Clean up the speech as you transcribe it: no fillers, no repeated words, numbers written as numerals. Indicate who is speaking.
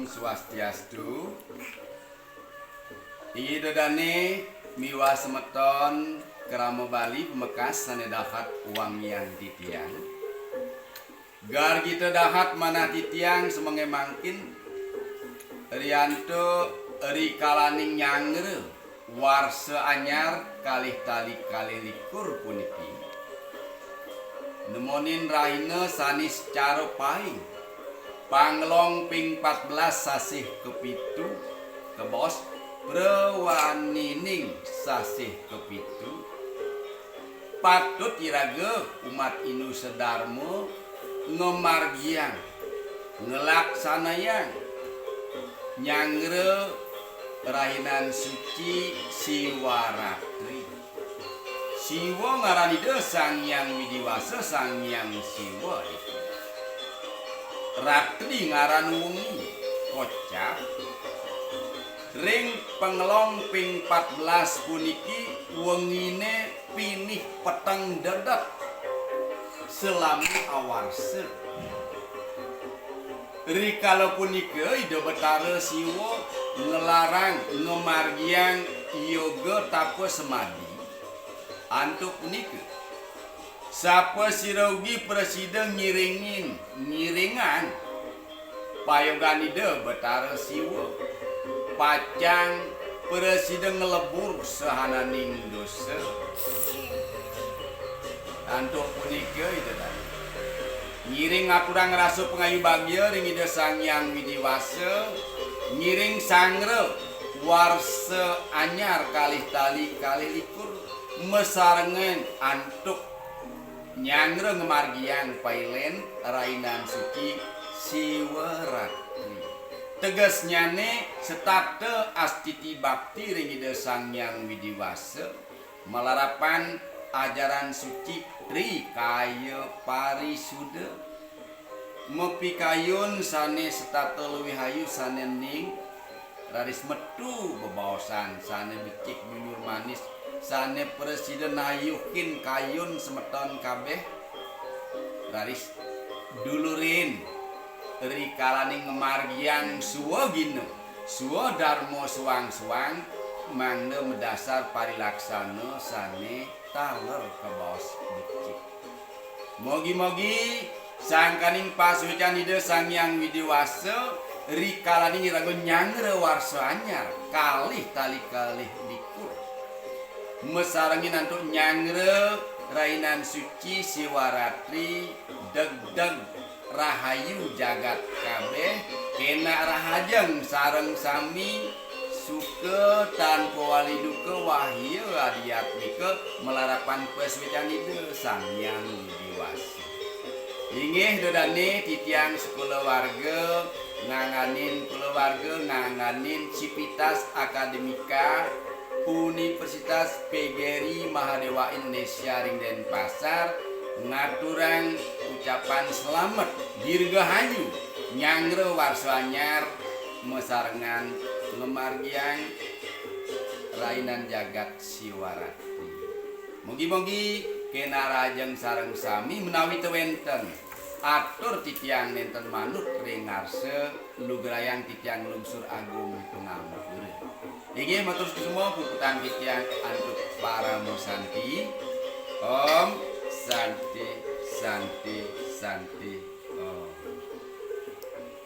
Speaker 1: Om Swastiastu. Idodane miwa semeton keramo Bali pemekas sane dahat uang yang titiang. Gar kita dahat mana titiang semenge mangkin Rianto eri kalaning nyangre warse anyar kalih tali kalih likur puniki. Nemonin rahina sanis caro paing panglong ping 14 sasih kepitu kebos prewanining sasih kepitu patut iraga umat inu sedarmo ngemargiang ngelaksanayang nyangre rahinan suci Siwaratri. Siwa ngarani de Sang Hyang Widiwasa, Sang Hyang Siwa itu. Ratri ngaran wengi kocap. Ring pengelong ping 14 puniki wengine pinih peteng dedet selami awarse. Rikala punika ida betara Siwa ngelarang ngemargiang yoga tapa semadi. Antuk punika sapa sirogi presiden ngiringan payoganida betara Siwa pacang presiden ngelebur sehananing dosa. Antuk punika ida tadi ngiring aturang rasu pengayu bagya ring ida Sang Hyang Widiwasa ngiring sangre warse anyar kalih tali kalih likur mesarengen antuk nyangre ngemargian pailen rainan suci Siwaratri. Tegasnyane setate astiti bakti ring ida Sang Hyang Widiwasa melarapan ajaran suci Tri Kaya Parisuda mepikayun sane setate leuwih hayu sane ning raris metu bebaosan sane becik nyunyur manis sane presiden ayuhin kayun semeton kabeh raris dulurin rikalaning ngemargian suwa gino suwa darmo suang-suang mangde medasar parilaksana sane taler kebaos becik. Mogi-mogi sangkaning pasucan ide Sang Hyang Widiwasa rikalaning iraga nyangre warsa anyar kalih tali kalih likur mesarengin antuk nyangre rainan suci Siwaratri deg-deg rahayu jagat kabeh kena rahajeng sareng sami suka tanpa wali duka wahya adiatmika melarapan peswecan ide Sang Hyang Widiwasa. Inggih dodane titiang sekulawarga nganganin keluarga nganganin Civitas Akademika Universitas PGRI Mahadewa Indonesia ring Denpasar ngaturang ucapan selamat dirgahayu nyangre warsa anyar mesarengan ngemargiang rainan jagat Siwaratri. Mugi-mugi kena rajeng sareng sami menawi tewenten atur titiang nenten manut ring ngarse lugrayang titiang lungsur agung pengampur. Inggih matur semua puputan titiang antuk para musanti. Om Santi Santi Santi.